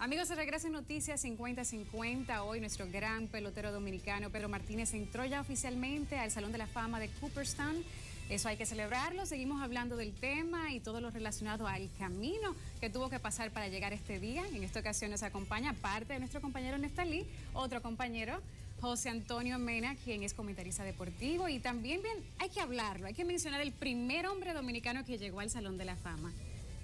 Amigos, se regresa en Noticias 50-50. Hoy nuestro gran pelotero dominicano Pedro Martínez entró ya oficialmente al Salón de la Fama de Cooperstown. Eso hay que celebrarlo. Seguimos hablando del tema y todo lo relacionado al camino que tuvo que pasar para llegar este día. En esta ocasión nos acompaña, aparte de nuestro compañero Neftalí, otro compañero, José Antonio Mena, quien es comentarista deportivo. Y también, hay que hablarlo, hay que mencionar el primer hombre dominicano que llegó al Salón de la Fama,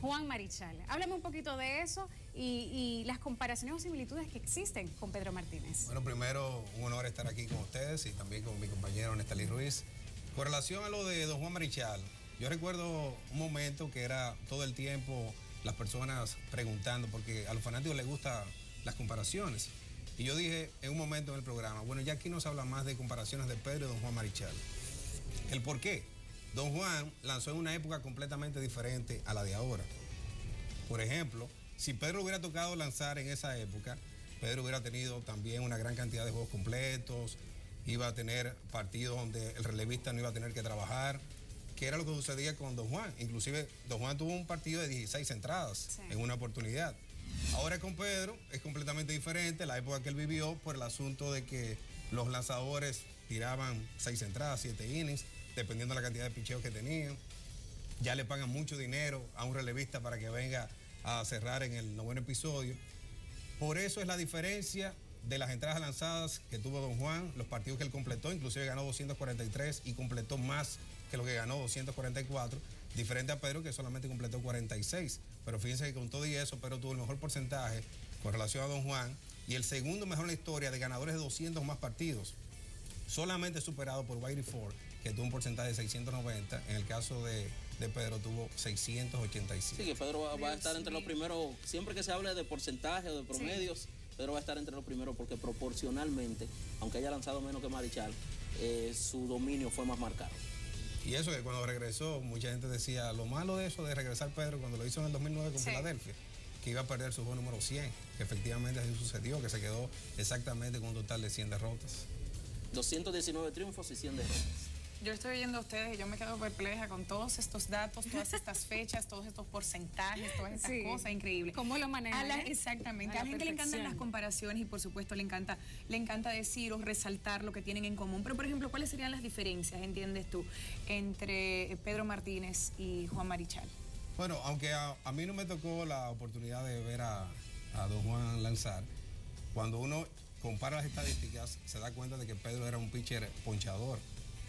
Juan Marichal. Háblame un poquito de eso y las comparaciones o similitudes que existen con Pedro Martínez. Bueno, primero, un honor estar aquí con ustedes y también con mi compañero Neftalí Ruiz. Con relación a lo de don Juan Marichal, yo recuerdo un momento que era todo el tiempo las personas preguntando, porque a los fanáticos les gustan las comparaciones. Y yo dije en un momento en el programa, bueno, ya aquí no se habla más de comparaciones de Pedro y don Juan Marichal. ¿El por qué? Don Juan lanzó en una época completamente diferente a la de ahora. Por ejemplo, si Pedro hubiera tocado lanzar en esa época, Pedro hubiera tenido también una gran cantidad de juegos completos, iba a tener partidos donde el relevista no iba a tener que trabajar, que era lo que sucedía con don Juan. Inclusive don Juan tuvo un partido de 16 entradas en una oportunidad. Ahora con Pedro es completamente diferente, la época que él vivió, por el asunto de que los lanzadores tiraban 6 entradas, 7 innings, dependiendo de la cantidad de picheos que tenían. Ya le pagan mucho dinero a un relevista para que venga a cerrar en el 9º episodio. Por eso es la diferencia de las entradas lanzadas que tuvo don Juan, los partidos que él completó, inclusive ganó 243 y completó más que lo que ganó, 244, diferente a Pedro, que solamente completó 46. Pero fíjense que con todo y eso, Pedro tuvo el mejor porcentaje con relación a don Juan y el segundo mejor en la historia de ganadores de 200 más partidos, solamente superado por Whitey Ford, que tuvo un porcentaje de 690. En el caso de Pedro tuvo 685. Sí, que Pedro va a estar entre los primeros, siempre que se hable de porcentaje o de promedios, Pedro va a estar entre los primeros porque proporcionalmente, aunque haya lanzado menos que Marichal, su dominio fue más marcado. Y eso que cuando regresó, mucha gente decía, lo malo de eso de regresar Pedro cuando lo hizo en el 2009 con Filadelfia, que iba a perder su juego número 100, que efectivamente así sucedió, que se quedó exactamente con un total de 100 derrotas. 219 triunfos y 100 derrotas. Yo estoy oyendo a ustedes y yo me quedo perpleja con todos estos datos, todas estas fechas, todos estos porcentajes, todas estas cosas increíbles. ¿Cómo lo manejan? Exactamente. A la gente le encantan las comparaciones y por supuesto le encanta decir o resaltar lo que tienen en común. Pero por ejemplo, ¿cuáles serían las diferencias, entiendes tú, entre Pedro Martínez y Juan Marichal? Bueno, aunque a mí no me tocó la oportunidad de ver a don Juan lanzar, cuando uno compara las estadísticas se da cuenta de que Pedro era un pitcher ponchador.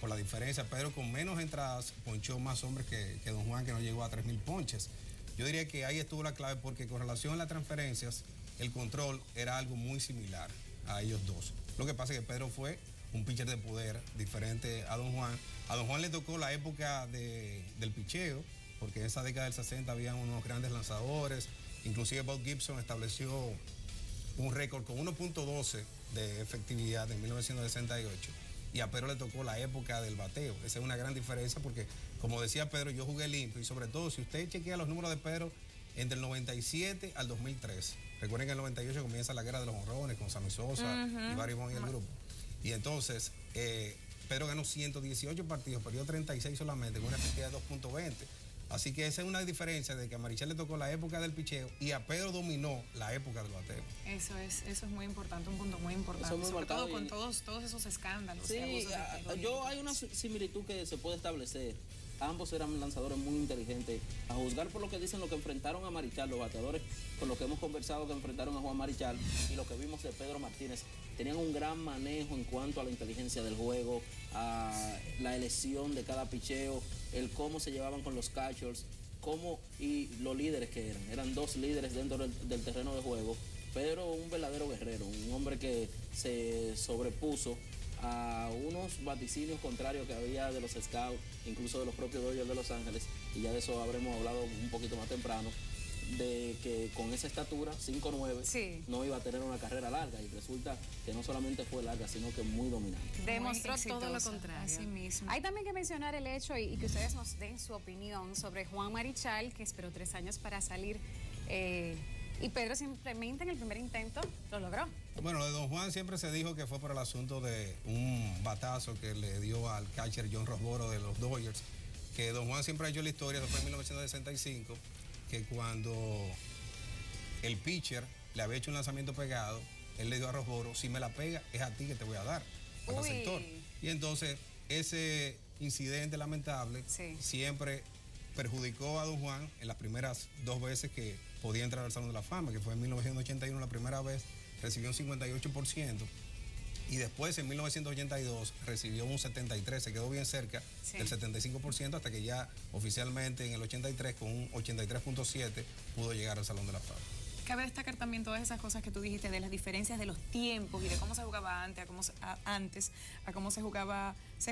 Por la diferencia, Pedro con menos entradas ponchó más hombres que don Juan, que no llegó a 3,000 ponches. Yo diría que ahí estuvo la clave, porque con relación a las transferencias, el control era algo muy similar a ellos dos. Lo que pasa es que Pedro fue un pitcher de poder diferente a don Juan. A don Juan le tocó la época del picheo, porque en esa década del 60 habían unos grandes lanzadores. Inclusive Bob Gibson estableció un récord con 1.12 de efectividad en 1968. Y a Pedro le tocó la época del bateo. Esa es una gran diferencia porque, como decía Pedro, yo jugué limpio y sobre todo si usted chequea los números de Pedro entre el 97 al 2003. Recuerden que en el 98 comienza la guerra de los honrones con Sammy Sosa y Barry Bonds y el grupo. Y entonces Pedro ganó 118 partidos, perdió 36 solamente con una efectividad de 2.20. Así que esa es una diferencia de que a Marichal le tocó la época del picheo y a Pedro dominó la época del bateo. Eso es muy importante, un punto muy importante. Muy sobre todo con todos esos escándalos. Sí, hay una similitud que se puede establecer. Ambos eran lanzadores muy inteligentes. A juzgar por lo que dicen, lo que enfrentaron a Marichal, los bateadores con los que hemos conversado que enfrentaron a Juan Marichal y lo que vimos de Pedro Martínez, tenían un gran manejo en cuanto a la inteligencia del juego, a la elección de cada picheo, el cómo se llevaban con los catchers, y los líderes que eran 2 líderes dentro del terreno de juego. Pedro, un verdadero guerrero, un hombre que se sobrepuso a unos vaticinios contrarios que había de los scouts, incluso de los propios Dodgers de Los Ángeles, y ya de eso habremos hablado un poquito más temprano, de que con esa estatura, 5'9", no iba a tener una carrera larga, y resulta que no solamente fue larga, sino que muy dominante. Demostró todo lo contrario. Así mismo. Hay también que mencionar el hecho y que ustedes nos den su opinión sobre Juan Marichal, que esperó 3 años para salir, y Pedro simplemente en el primer intento lo logró. Bueno, lo de don Juan siempre se dijo que fue por el asunto de un batazo que le dio al catcher John Rosboro de los Dodgers, que don Juan siempre ha hecho la historia. Eso fue en 1965, que cuando el pitcher le había hecho un lanzamiento pegado, él le dio a Rosboro, si me la pega, es a ti que te voy a dar, al receptor. Y entonces, ese incidente lamentable siempre perjudicó a Don Juan en las primeras 2 veces que podía entrar al Salón de la Fama, que fue en 1981 la primera vez, recibió un 58%, y después en 1982 recibió un 73%, se quedó bien cerca del 75%, hasta que ya oficialmente en el 83 con un 83.7 pudo llegar al Salón de la Fama. Cabe destacar también todas esas cosas que tú dijiste de las diferencias de los tiempos y de cómo se jugaba antes, a cómo se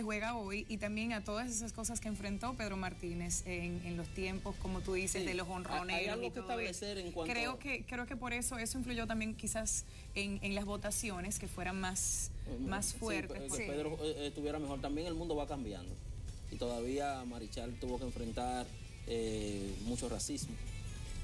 juega hoy, y también a todas esas cosas que enfrentó Pedro Martínez en los tiempos, como tú dices, de los honroneros. Hay algo que establecer en cuanto... Creo que por eso influyó también quizás en las votaciones, que fueran más fuertes. Que Pedro estuviera mejor. También el mundo va cambiando. Y todavía Marichal tuvo que enfrentar mucho racismo.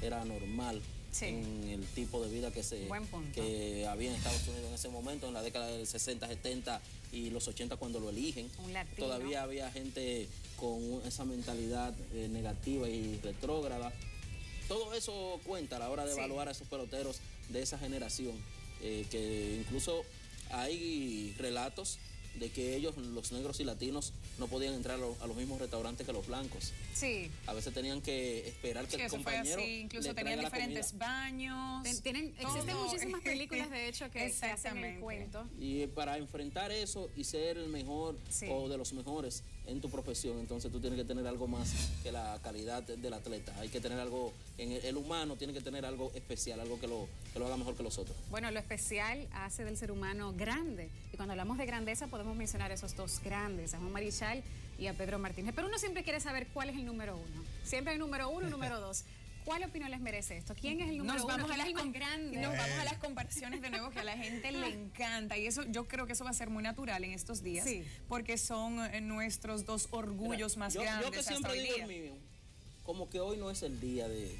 Era normal. En el tipo de vida que había en Estados Unidos en ese momento, en la década del 60, 70 y los 80 cuando lo eligen. Un latino. Todavía había gente con esa mentalidad negativa y retrógrada. Todo eso cuenta a la hora de evaluar a esos peloteros de esa generación, que incluso hay relatos de que ellos, los negros y latinos, no podían entrar a los mismos restaurantes que los blancos. Sí. A veces tenían que esperar que el compañero incluso tenían diferentes baños. Existen muchísimas películas, de hecho, que hacen el cuento. Y para enfrentar eso y ser el mejor o de los mejores en tu profesión, entonces tú tienes que tener algo más que la calidad del atleta. Hay que tener algo, el humano tiene que tener algo especial, algo que lo haga mejor que los otros. Bueno, lo especial hace del ser humano grande. Y cuando hablamos de grandeza podemos mencionar esos dos grandes, a Juan Marichal y a Pedro Martínez. Pero uno siempre quiere saber cuál es el número uno. Siempre hay número uno y número dos. ¿Cuál opinión les merece esto? ¿Quién es el número uno? Nos vamos a las comparaciones de nuevo, que a la gente le encanta. Y eso, yo creo que eso va a ser muy natural en estos días. Porque son nuestros dos orgullos más grandes. Yo que siempre digo el mío, como que hoy no es el día de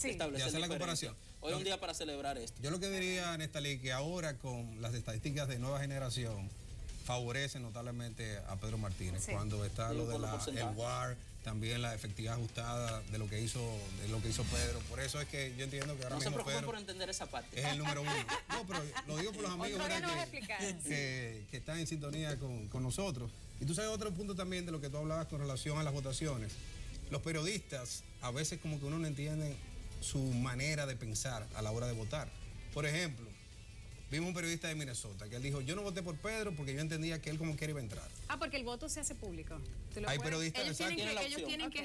establecer hacer la comparación. Hoy es un día para celebrar esto. Yo lo que diría, Nestalí, que ahora con las estadísticas de nueva generación favorece notablemente a Pedro Martínez. Cuando está lo del WAR, también la efectividad ajustada de lo que hizo Pedro. Por eso es que yo entiendo que ahora mismo Pedro por entender esa parte. Es el número uno. No, pero lo digo por los amigos que están en sintonía con nosotros. Y tú sabes otro punto también de lo que tú hablabas con relación a las votaciones. Los periodistas a veces como que uno no entiende su manera de pensar a la hora de votar. Por ejemplo, vimos un periodista de Minnesota que él dijo, yo no voté por Pedro porque yo entendía que él como quiera iba a entrar. Porque el voto se hace público. Hay periodistas ellos tienen que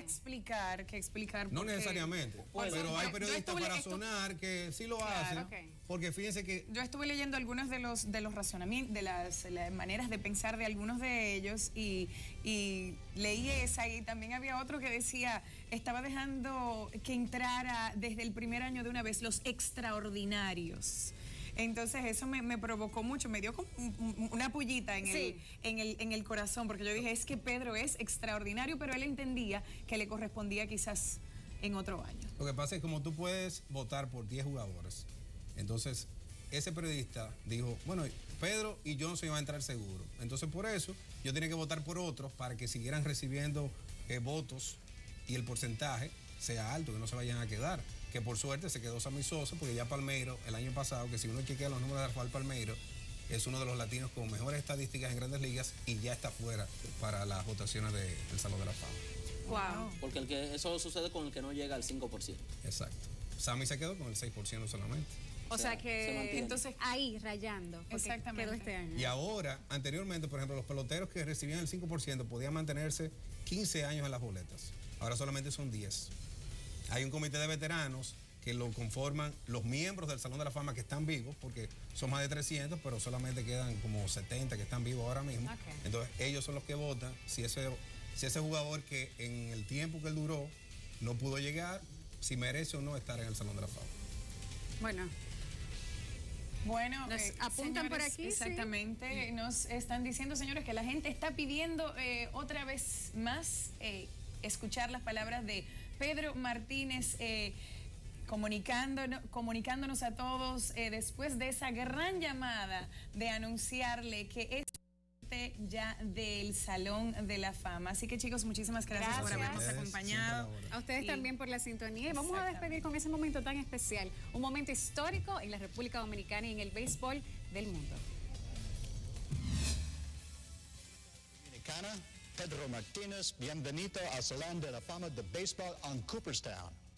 explicar no necesariamente, pero hay periodistas para sonar que sí lo hacen, porque fíjense que... Yo estuve leyendo algunos de los razonamientos, de las maneras de pensar de algunos de ellos y leí esa, y también había otro que decía, estaba dejando que entrara desde el primer año de una vez los extraordinarios. Entonces eso me provocó mucho, me dio como una pullita en el corazón, porque yo dije, es que Pedro es extraordinario, pero él entendía que le correspondía quizás en otro año. Lo que pasa es que como tú puedes votar por 10 jugadores, entonces ese periodista dijo, bueno, Pedro y Johnson iban a entrar seguro, entonces por eso yo tenía que votar por otros para que siguieran recibiendo votos y el porcentaje sea alto, que no se vayan a quedar. Que por suerte se quedó Sammy Sosa, porque ya Palmeiro, el año pasado, que si uno chequea los números de Rafael Palmeiro, es uno de los latinos con mejores estadísticas en Grandes Ligas y ya está fuera para las votaciones del Salón de la Fama. Wow. Porque eso sucede con el que no llega al 5%. Exacto. Sammy se quedó con el 6% solamente. O sea que entonces ahí rayando. Exactamente. Quedó este año. Y ahora, anteriormente, por ejemplo, los peloteros que recibían el 5% podían mantenerse 15 años en las boletas. Ahora solamente son 10. Hay un comité de veteranos que lo conforman los miembros del Salón de la Fama que están vivos, porque son más de 300, pero solamente quedan como 70 que están vivos ahora mismo. Entonces ellos son los que votan si ese jugador que en el tiempo que él duró no pudo llegar, si merece o no estar en el Salón de la Fama. Bueno, nos apuntan, señores, por aquí. Exactamente, nos están diciendo, señores, que la gente está pidiendo otra vez más escuchar las palabras de Pedro Martínez, comunicándonos a todos después de esa gran llamada de anunciarle que es parte ya del Salón de la Fama. Así que chicos, muchísimas gracias por habernos acompañado. A ustedes también por la sintonía. Y vamos a despedir con ese momento tan especial, un momento histórico en la República Dominicana y en el béisbol del mundo. Dominicana, Pedro Martínez, bienvenido al Salón de la Fama de Béisbol en Cooperstown.